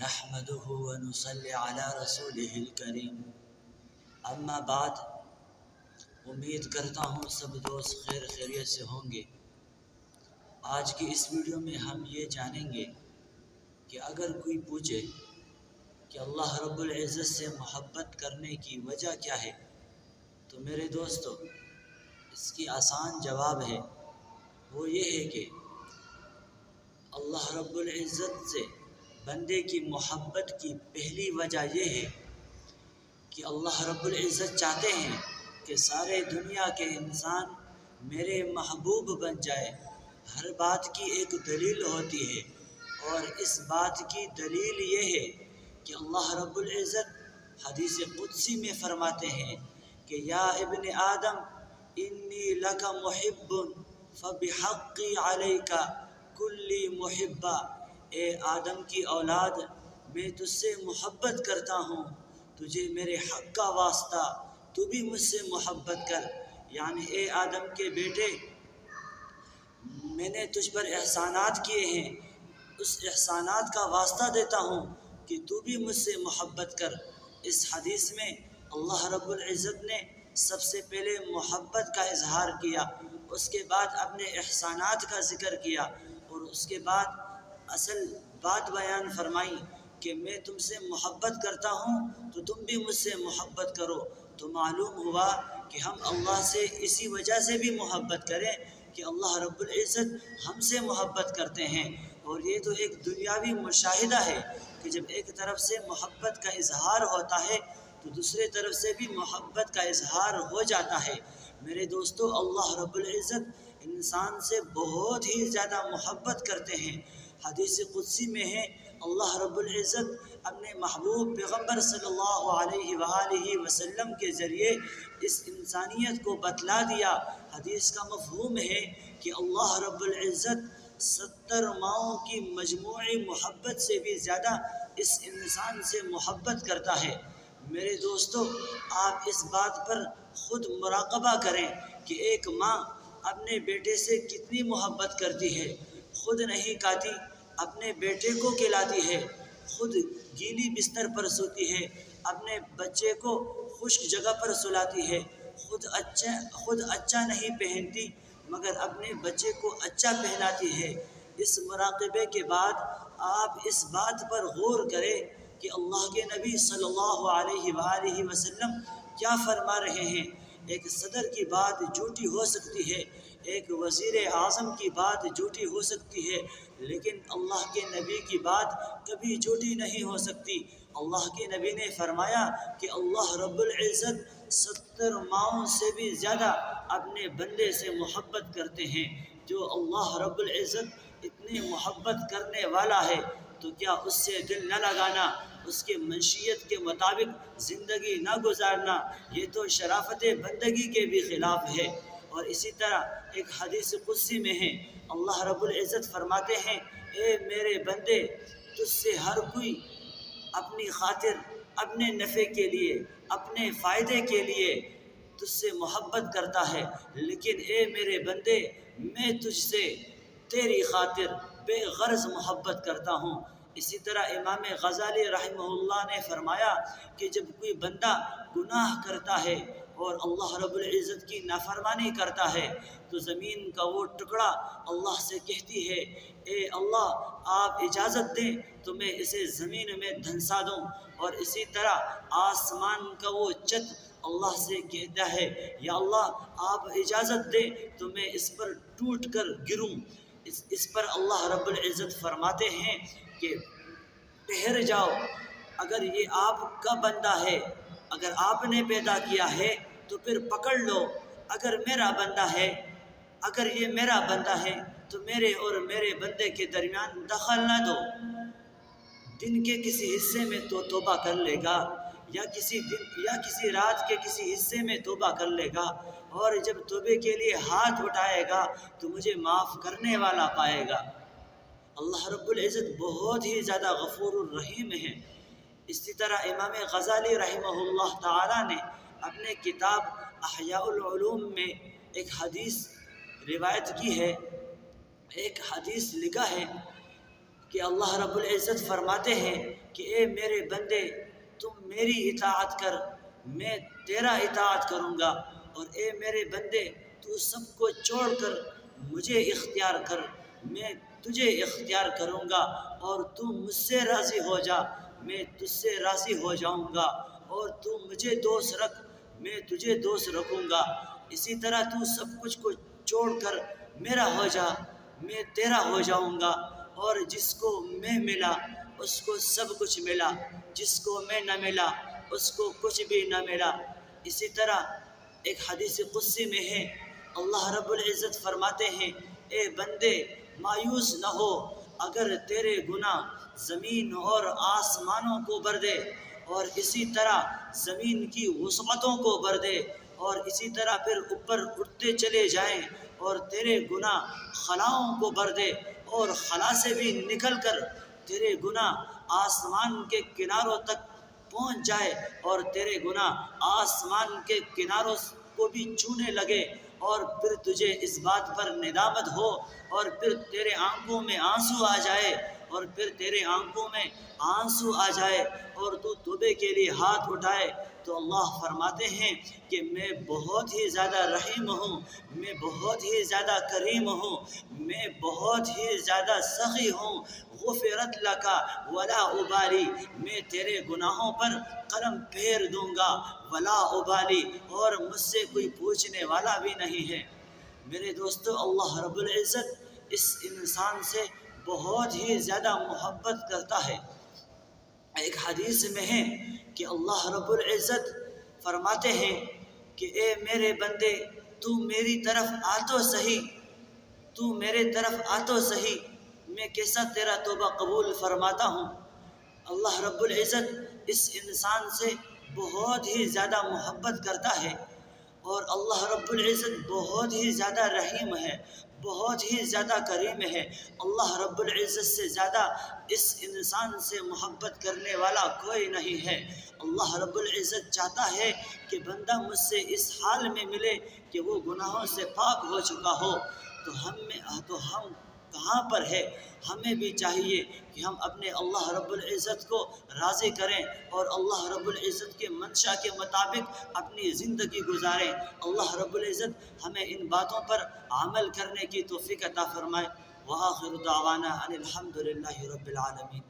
نحمده ونصلي على رسوله الکریم اما بعد۔ امید کرتا ہوں سب دوست خیر خیریت سے ہوں گے۔ آج کی اس ویڈیو میں ہم یہ جانیں گے کہ اگر کوئی پوچھے کہ اللہ رب العزت سے محبت کرنے کی وجہ کیا ہے، تو میرے دوستو اس کی آسان جواب ہے، وہ یہ ہے کہ اللہ رب العزت سے بندے کی محبت کی پہلی وجہ یہ ہے کہ اللہ رب العزت چاہتے ہیں کہ سارے دنیا کے انسان میرے محبوب بن جائے۔ ہر بات کی ایک دلیل ہوتی ہے، اور اس بات کی دلیل یہ ہے کہ اللہ رب العزت حدیث قدسی میں فرماتے ہیں کہ یا ابن آدم انی لک محب فبحقی علیک کلی محبہ، اے آدم کی اولاد میں تجھ سے محبت کرتا ہوں، تجھے میرے حق کا واسطہ تو بھی مجھ سے محبت کر۔ یعنی اے آدم کے بیٹے، میں نے تجھ پر احسانات کیے ہیں، اس احسانات کا واسطہ دیتا ہوں کہ تو بھی مجھ سے محبت کر۔ اس حدیث میں اللہ رب العزت نے سب سے پہلے محبت کا اظہار کیا، اس کے بعد اپنے احسانات کا ذکر کیا، اور اس کے بعد اصل بات بیان فرمائی کہ میں تم سے محبت کرتا ہوں تو تم بھی مجھ سے محبت کرو۔ تو معلوم ہوا کہ ہم اللہ سے اسی وجہ سے بھی محبت کریں کہ اللہ رب العزت ہم سے محبت کرتے ہیں۔ اور یہ تو ایک دنیاوی مشاہدہ ہے کہ جب ایک طرف سے محبت کا اظہار ہوتا ہے تو دوسرے طرف سے بھی محبت کا اظہار ہو جاتا ہے۔ میرے دوستو، اللہ رب العزت انسان سے بہت ہی زیادہ محبت کرتے ہیں۔ حدیث قدسی میں ہے، اللہ رب العزت اپنے محبوب پیغمبر صلی اللہ علیہ وآلہ وسلم کے ذریعے اس انسانیت کو بتلا دیا۔ حدیث کا مفہوم ہے کہ اللہ رب العزت 70 ماؤں کی مجموعی محبت سے بھی زیادہ اس انسان سے محبت کرتا ہے۔ میرے دوستو، آپ اس بات پر خود مراقبہ کریں کہ ایک ماں اپنے بیٹے سے کتنی محبت کرتی ہے۔ خود نہیں کھاتی، اپنے بیٹے کو کھلاتی ہے، خود گیلی بستر پر سوتی ہے، اپنے بچے کو خشک جگہ پر سلاتی ہے، خود اچھا نہیں پہنتی مگر اپنے بچے کو اچھا پہناتی ہے۔ اس مراقبے کے بعد آپ اس بات پر غور کریں کہ اللہ کے نبی صلی اللہ علیہ وآلہ وسلم کیا فرما رہے ہیں۔ ایک صدر کی بات جھوٹی ہو سکتی ہے، ایک وزیر اعظم کی بات جھوٹی ہو سکتی ہے، لیکن اللہ کے نبی کی بات کبھی جھوٹی نہیں ہو سکتی۔ اللہ کے نبی نے فرمایا کہ اللہ رب العزت 70 ماؤں سے بھی زیادہ اپنے بندے سے محبت کرتے ہیں۔ جو اللہ رب العزت اتنی محبت کرنے والا ہے تو کیا اس سے دل نہ لگانا، اس کے منشیت کے مطابق زندگی نہ گزارنا، یہ تو شرافت بندگی کے بھی خلاف ہے۔ اور اسی طرح ایک حدیث قدسی میں ہے، اللہ رب العزت فرماتے ہیں، اے میرے بندے، تجھ سے ہر کوئی اپنی خاطر، اپنے نفع کے لیے، اپنے فائدے کے لیے تجھ سے محبت کرتا ہے، لیکن اے میرے بندے، میں تجھ سے تیری خاطر بے غرض محبت کرتا ہوں۔ اسی طرح امام غزالی رحمہ اللہ نے فرمایا کہ جب کوئی بندہ گناہ کرتا ہے اور اللہ رب العزت کی نافرمانی کرتا ہے تو زمین کا وہ ٹکڑا اللہ سے کہتی ہے، اے اللہ، آپ اجازت دیں تو میں اسے زمین میں دھنسا دوں۔ اور اسی طرح آسمان کا وہ چھت اللہ سے کہتا ہے، یا اللہ، آپ اجازت دیں تو میں اس پر ٹوٹ کر گروں۔ اس پر اللہ رب العزت فرماتے ہیں کہ ٹھہر جاؤ، اگر یہ آپ کا بندہ ہے، اگر آپ نے پیدا کیا ہے تو پھر پکڑ لو، اگر میرا بندہ ہے، اگر یہ میرا بندہ ہے تو میرے اور میرے بندے کے درمیان دخل نہ دو۔ دن کے کسی حصے میں تو توبہ کر لے گا، یا کسی رات کے کسی حصے میں توبہ کر لے گا، اور جب توبے کے لیے ہاتھ اٹھائے گا تو مجھے معاف کرنے والا پائے گا۔ اللہ رب العزت بہت ہی زیادہ غفور الرحیم ہے۔ اسی طرح امام غزالی رحمہ اللہ تعالی نے اپنے کتاب احیاء العلوم میں ایک حدیث روایت کی ہے، ایک حدیث لکھا ہے کہ اللہ رب العزت فرماتے ہیں کہ اے میرے بندے تم میری اطاعت کر، میں تیرا اطاعت کروں گا، اور اے میرے بندے تو سب کو چھوڑ کر مجھے اختیار کر، میں تجھے اختیار کروں گا، اور تو مجھ سے راضی ہو جا، میں تجھ سے راضی ہو جاؤں گا، اور تو مجھے دوست رکھ، میں تجھے دوست رکھوں گا۔ اسی طرح تو سب کچھ کو چھوڑ کر میرا ہو جا، میں تیرا ہو جاؤں گا، اور جس کو میں ملا اس کو سب کچھ ملا، جس کو میں نہ ملا اس کو کچھ بھی نہ ملا۔ اسی طرح ایک حدیث قدسی میں ہے، اللہ رب العزت فرماتے ہیں اے بندے مایوس نہ ہو، اگر تیرے گناہ زمین اور آسمانوں کو بھر دے، اور اسی طرح زمین کی وسعتوں کو بھر دے، اور اسی طرح پھر اوپر اٹھتے چلے جائیں اور تیرے گناہ خلاؤں کو بھر دے، اور خلا سے بھی نکل کر تیرے گناہ آسمان کے کناروں تک پہنچ جائے، اور تیرے گناہ آسمان کے کناروں کو بھی چھونے لگے، اور پھر تجھے اس بات پر ندامت ہو، اور پھر تیرے آنکھوں میں آنسو آ جائے، اور پھر تیرے آنکھوں میں آنسو آ جائے، اور تو توبے کے لیے ہاتھ اٹھائے، تو اللہ فرماتے ہیں کہ میں بہت ہی زیادہ رحیم ہوں، میں بہت ہی زیادہ کریم ہوں، میں بہت ہی زیادہ سخی ہوں۔ غفرت لکا ولا ابالی، میں تیرے گناہوں پر قلم پھیر دوں گا، ولا ابالی، اور مجھ سے کوئی پوچھنے والا بھی نہیں ہے۔ میرے دوستو، اللہ رب العزت اس انسان سے بہت ہی زیادہ محبت کرتا ہے۔ ایک حدیث میں ہے کہ اللہ رب العزت فرماتے ہیں کہ اے میرے بندے تو میری طرف آ تو صحیح، تو میرے طرف آ تو صحیح، میں کیسا تیرا توبہ قبول فرماتا ہوں۔ اللہ رب العزت اس انسان سے بہت ہی زیادہ محبت کرتا ہے، اور اللہ رب العزت بہت ہی زیادہ رحیم ہے، بہت ہی زیادہ کریم ہے۔ اللہ رب العزت سے زیادہ اس انسان سے محبت کرنے والا کوئی نہیں ہے۔ اللہ رب العزت چاہتا ہے کہ بندہ مجھ سے اس حال میں ملے کہ وہ گناہوں سے پاک ہو چکا ہو، تو ہم کہاں پر ہے؟ ہمیں بھی چاہیے کہ ہم اپنے اللہ رب العزت کو راضی کریں، اور اللہ رب العزت کے منشا کے مطابق اپنی زندگی گزاریں۔ اللہ رب العزت ہمیں ان باتوں پر عمل کرنے کی توفیق عطا فرمائے۔ وآخر دعوانا ان الحمد للہ رب العالمین۔